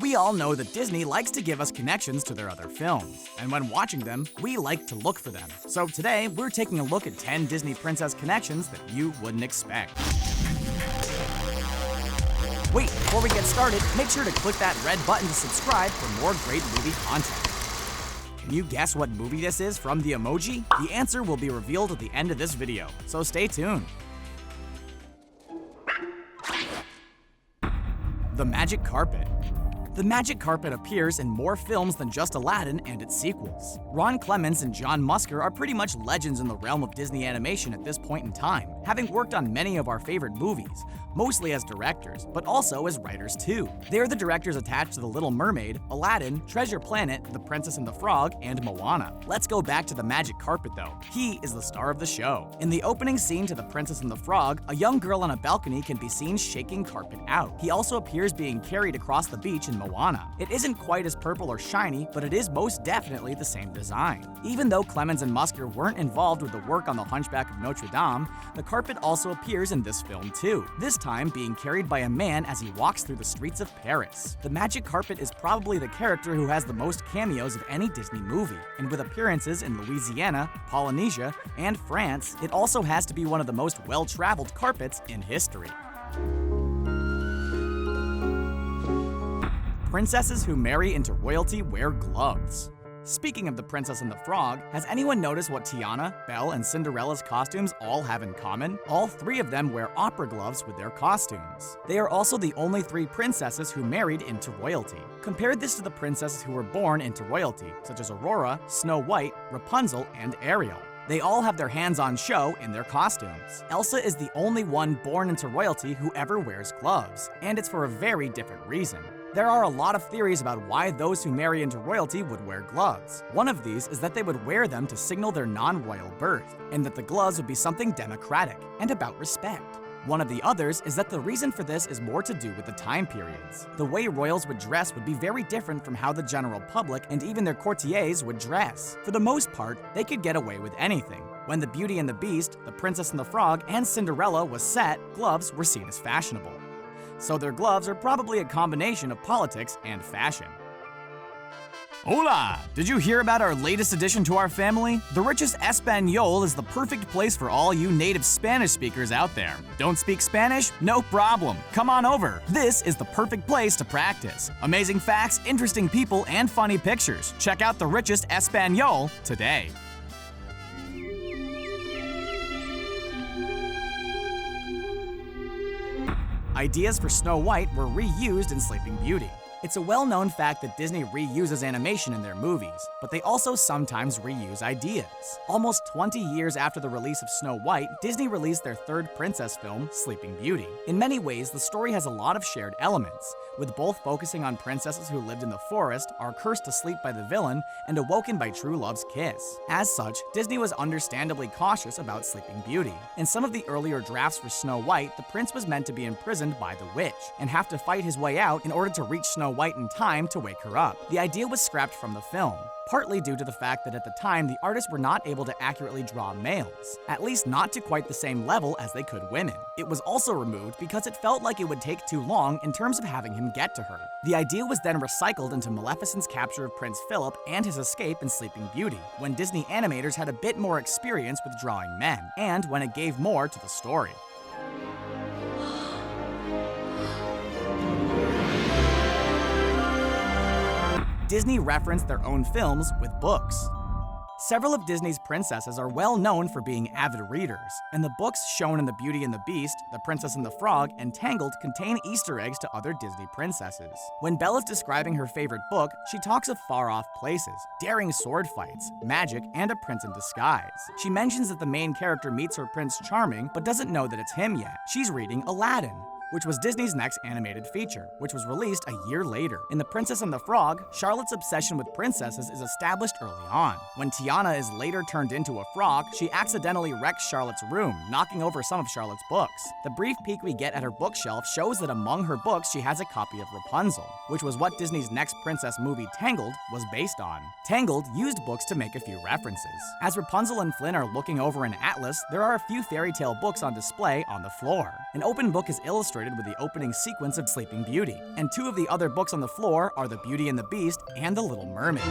We all know that Disney likes to give us connections to their other films, and when watching them, we like to look for them. So today, we're taking a look at 10 Disney princess connections that you wouldn't expect. Wait, before we get started, make sure to click that red button to subscribe for more great movie content. Can you guess what movie this is from the emoji? The answer will be revealed at the end of this video, so stay tuned. The Magic Carpet. The Magic Carpet appears in more films than just Aladdin and its sequels. Ron Clements and John Musker are pretty much legends in the realm of Disney animation at this point in time, having worked on many of our favorite movies, mostly as directors, but also as writers too. They are the directors attached to The Little Mermaid, Aladdin, Treasure Planet, The Princess and the Frog, and Moana. Let's go back to the Magic Carpet though. He is the star of the show. In the opening scene to The Princess and the Frog, a young girl on a balcony can be seen shaking carpet out. He also appears being carried across the beach in Moana. It isn't quite as purple or shiny, but it is most definitely the same design. Even though Clements and Musker weren't involved with the work on The Hunchback of Notre Dame, the carpet also appears in this film too, this time being carried by a man as he walks through the streets of Paris. The Magic Carpet is probably the character who has the most cameos of any Disney movie, and with appearances in Louisiana, Polynesia, and France, it also has to be one of the most well-traveled carpets in history. Princesses who marry into royalty wear gloves. Speaking of The Princess and the Frog, has anyone noticed what Tiana, Belle, and Cinderella's costumes all have in common? All three of them wear opera gloves with their costumes. They are also the only three princesses who married into royalty. Compare this to the princesses who were born into royalty, such as Aurora, Snow White, Rapunzel, and Ariel. They all have their hands on show in their costumes. Elsa is the only one born into royalty who ever wears gloves, and it's for a very different reason. There are a lot of theories about why those who marry into royalty would wear gloves. One of these is that they would wear them to signal their non-royal birth, and that the gloves would be something democratic and about respect. One of the others is that the reason for this is more to do with the time periods. The way royals would dress would be very different from how the general public and even their courtiers would dress. For the most part, they could get away with anything. When The Beauty and the Beast, The Princess and the Frog, and Cinderella was set, gloves were seen as fashionable. So their gloves are probably a combination of politics and fashion. Hola! Did you hear about our latest addition to our family? The Richest Español is the perfect place for all you native Spanish speakers out there. Don't speak Spanish? No problem. Come on over. This is the perfect place to practice. Amazing facts, interesting people, and funny pictures. Check out The Richest Español today. Ideas for Snow White were reused in Sleeping Beauty. It's a well-known fact that Disney reuses animation in their movies, but they also sometimes reuse ideas. Almost 20 years after the release of Snow White, Disney released their third princess film, Sleeping Beauty. In many ways, the story has a lot of shared elements, with both focusing on princesses who lived in the forest, are cursed to sleep by the villain, and awoken by true love's kiss. As such, Disney was understandably cautious about Sleeping Beauty. In some of the earlier drafts for Snow White, the prince was meant to be imprisoned by the witch, and have to fight his way out in order to reach Snow White in time to wake her up. The idea was scrapped from the film, partly due to the fact that at the time the artists were not able to accurately draw males, at least not to quite the same level as they could women. It was also removed because it felt like it would take too long in terms of having him get to her. The idea was then recycled into Maleficent's capture of Prince Philip and his escape in Sleeping Beauty, when Disney animators had a bit more experience with drawing men, and when it gave more to the story. Disney referenced their own films with books. Several of Disney's princesses are well known for being avid readers, and the books shown in The Beauty and the Beast, The Princess and the Frog, and Tangled contain Easter eggs to other Disney princesses. When Belle is describing her favorite book, she talks of far-off places, daring sword fights, magic, and a prince in disguise. She mentions that the main character meets her Prince Charming, but doesn't know that it's him yet. She's reading Aladdin, which was Disney's next animated feature, which was released a year later. In The Princess and the Frog, Charlotte's obsession with princesses is established early on. When Tiana is later turned into a frog, she accidentally wrecks Charlotte's room, knocking over some of Charlotte's books. The brief peek we get at her bookshelf shows that among her books she has a copy of Rapunzel, which was what Disney's next princess movie, Tangled, was based on. Tangled used books to make a few references. As Rapunzel and Flynn are looking over an atlas, there are a few fairy tale books on display on the floor. An open book is illustrated illustrated with the opening sequence of Sleeping Beauty. And two of the other books on the floor are The Beauty and the Beast and The Little Mermaid.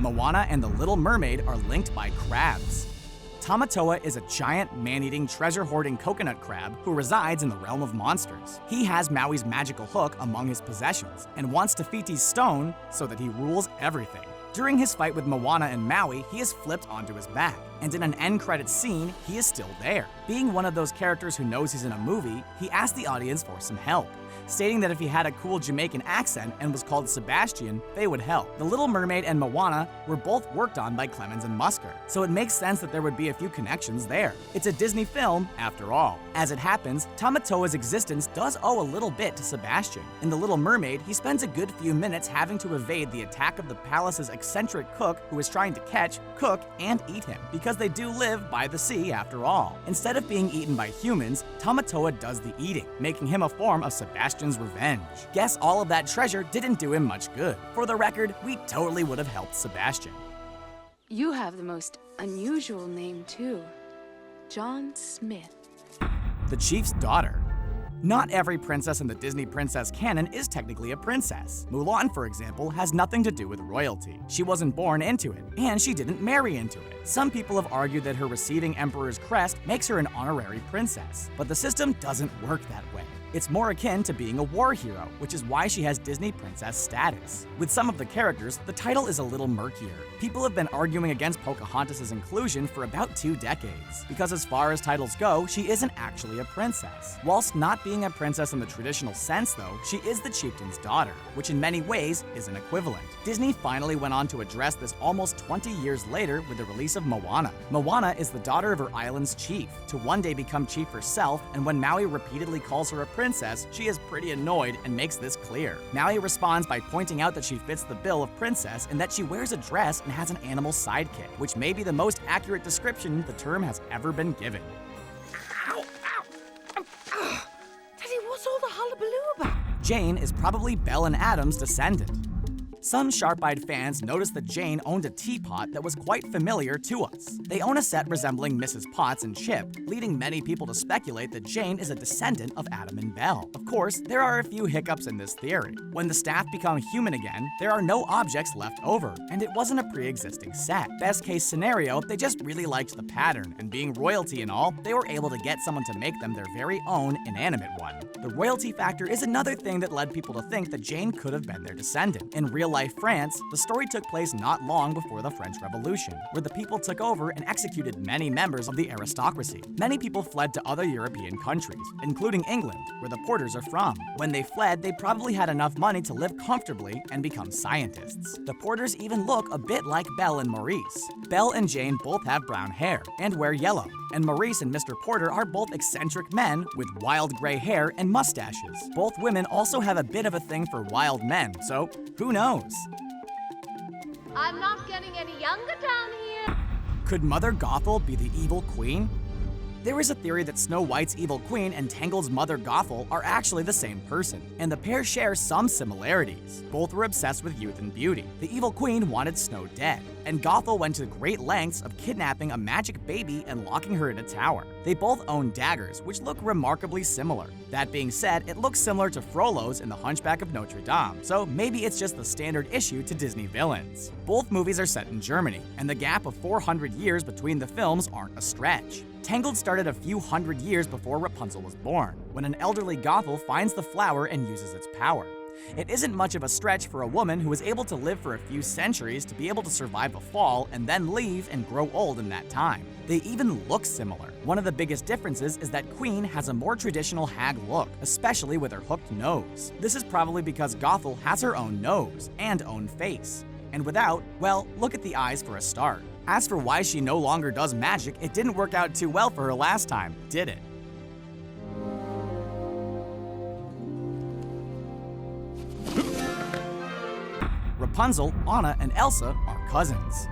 Moana and The Little Mermaid are linked by crabs. Tamatoa is a giant, man-eating, treasure-hoarding coconut crab who resides in the realm of monsters. He has Maui's magical hook among his possessions and wants Te-Fiti's stone so that he rules everything. During his fight with Moana and Maui, he is flipped onto his back, and in an end credits scene, he is still there. Being one of those characters who knows he's in a movie, he asked the audience for some help, stating that if he had a cool Jamaican accent and was called Sebastian, they would help. The Little Mermaid and Moana were both worked on by Clemens and Musker, so it makes sense that there would be a few connections there. It's a Disney film, after all. As it happens, Tamatoa's existence does owe a little bit to Sebastian. In The Little Mermaid, he spends a good few minutes having to evade the attack of the palace's eccentric cook who is trying to catch, cook, and eat him, because they do live by the sea after all. Instead of being eaten by humans, Tamatoa does the eating, making him a form of Sebastian's revenge. Guess all of that treasure didn't do him much good. For the record, we totally would have helped Sebastian. You have the most unusual name, too. John Smith. The Chief's daughter. Not every princess in the Disney princess canon is technically a princess. Mulan, for example, has nothing to do with royalty. She wasn't born into it, and she didn't marry into it. Some people have argued that her receiving Emperor's crest makes her an honorary princess, but the system doesn't work that way. It's more akin to being a war hero, which is why she has Disney princess status. With some of the characters, the title is a little murkier. People have been arguing against Pocahontas' inclusion for about 2 decades, because as far as titles go, she isn't actually a princess. Whilst not being a princess in the traditional sense, though, she is the chieftain's daughter, which in many ways is an equivalent. Disney finally went on to address this almost 20 years later with the release of Moana. Moana is the daughter of her island's chief, to one day become chief herself, and when Maui repeatedly calls her a princess, she is pretty annoyed and makes this clear. Maui responds by pointing out that she fits the bill of princess and that she wears a dress and has an animal sidekick, which may be the most accurate description the term has ever been given. Ow! Ow! Teddy, what's all the hullabaloo about? Jane is probably Belle and Adam's descendant. Some sharp-eyed fans noticed that Jane owned a teapot that was quite familiar to us. They own a set resembling Mrs. Potts and Chip, leading many people to speculate that Jane is a descendant of Adam and Belle. Of course, there are a few hiccups in this theory. When the staff become human again, there are no objects left over, and it wasn't a pre-existing set. Best case scenario, they just really liked the pattern, and being royalty and all, they were able to get someone to make them their very own inanimate one. The royalty factor is another thing that led people to think that Jane could have been their descendant. In real-life France, the story took place not long before the French Revolution, where the people took over and executed many members of the aristocracy. Many people fled to other European countries, including England, where the Porters are from. When they fled, they probably had enough money to live comfortably and become scientists. The Porters even look a bit like Belle and Maurice. Belle and Jane both have brown hair and wear yellow, and Maurice and Mr. Porter are both eccentric men with wild gray hair and mustaches. Both women also have a bit of a thing for wild men, so who knows? I'm not getting any younger down here. Could Mother Gothel be the evil queen? There is a theory that Snow White's evil queen and Tangled's mother Gothel are actually the same person, and the pair share some similarities. Both were obsessed with youth and beauty. The evil queen wanted Snow dead, and Gothel went to great lengths of kidnapping a magic baby and locking her in a tower. They both own daggers, which look remarkably similar. That being said, it looks similar to Frollo's in The Hunchback of Notre Dame, so maybe it's just the standard issue to Disney villains. Both movies are set in Germany, and the gap of 400 years between the films aren't a stretch. Tangled started a few hundred years before Rapunzel was born, when an elderly Gothel finds the flower and uses its power. It isn't much of a stretch for a woman who was able to live for a few centuries to be able to survive a fall and then leave and grow old in that time. They even look similar. One of the biggest differences is that Queen has a more traditional hag look, especially with her hooked nose. This is probably because Gothel has her own nose and own face. And without, well, look at the eyes for a start. As for why she no longer does magic, it didn't work out too well for her last time, did it? Rapunzel, Anna, and Elsa are cousins.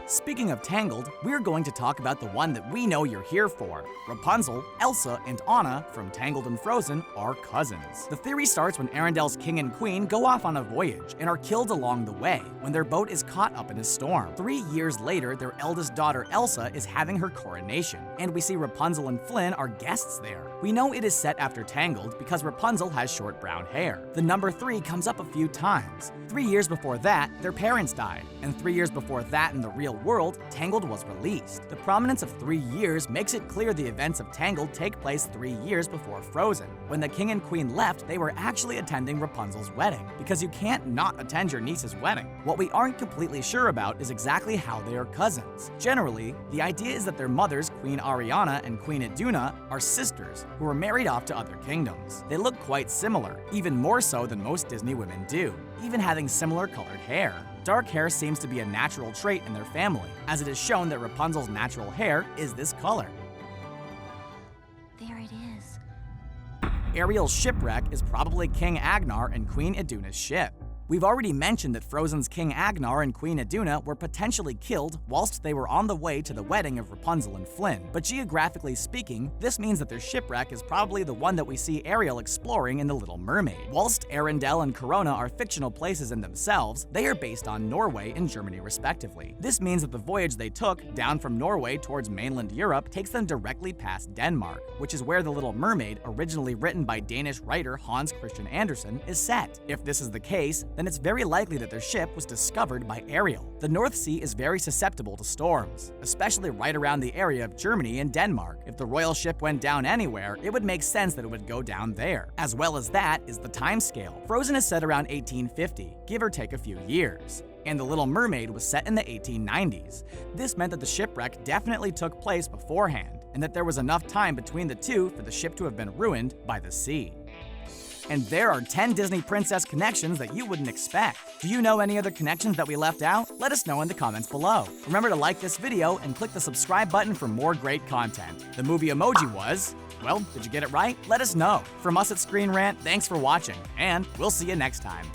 Speaking of Tangled, we're going to talk about the one that we know you're here for. Rapunzel, Elsa, and Anna from Tangled and Frozen are cousins. The theory starts when Arendelle's king and queen go off on a voyage and are killed along the way when their boat is caught up in a storm. 3 years later, their eldest daughter Elsa is having her coronation, and we see Rapunzel and Flynn are guests there. We know it is set after Tangled because Rapunzel has short brown hair. The number 3 comes up a few times. 3 years before that, their parents died, and 3 years before that in the real world, Tangled was released. The prominence of 3 years makes it clear the events of Tangled take place 3 years before Frozen. When the king and queen left, they were actually attending Rapunzel's wedding, because you can't not attend your niece's wedding. What we aren't completely sure about is exactly how they are cousins. Generally, the idea is that their mothers, Queen Ariana and Queen Iduna, are sisters who were married off to other kingdoms. They look quite similar, even more so than most Disney women do, even having similar colored hair. Dark hair seems to be a natural trait in their family, as it is shown that Rapunzel's natural hair is this color. There it is. Ariel's shipwreck is probably King AGNARR and Queen Iduna's ship. We've already mentioned that Frozen's King AGNARR and Queen Iduna were potentially killed whilst they were on the way to the wedding of Rapunzel and Flynn, but geographically speaking, this means that their shipwreck is probably the one that we see Ariel exploring in The Little Mermaid. Whilst Arendelle and Corona are fictional places in themselves, they are based on Norway and Germany respectively. This means that the voyage they took down from Norway towards mainland Europe takes them directly past Denmark, which is where The Little Mermaid, originally written by Danish writer Hans Christian Andersen, is set. If this is the case, then it's very likely that their ship was discovered by Ariel. The North Sea is very susceptible to storms, especially right around the area of Germany and Denmark. If the royal ship went down anywhere, it would make sense that it would go down there. As well as that is the time scale. Frozen is set around 1850, give or take a few years, and The Little Mermaid was set in the 1890s. This meant that the shipwreck definitely took place beforehand, and that there was enough time between the two for the ship to have been ruined by the sea. And there are 10 Disney princess connections that you wouldn't expect. Do you know any other connections that we left out? Let us know in the comments below. Remember to like this video and click the subscribe button for more great content. The movie emoji was, well, did you get it right? Let us know. From us at Screen Rant, thanks for watching, and we'll see you next time.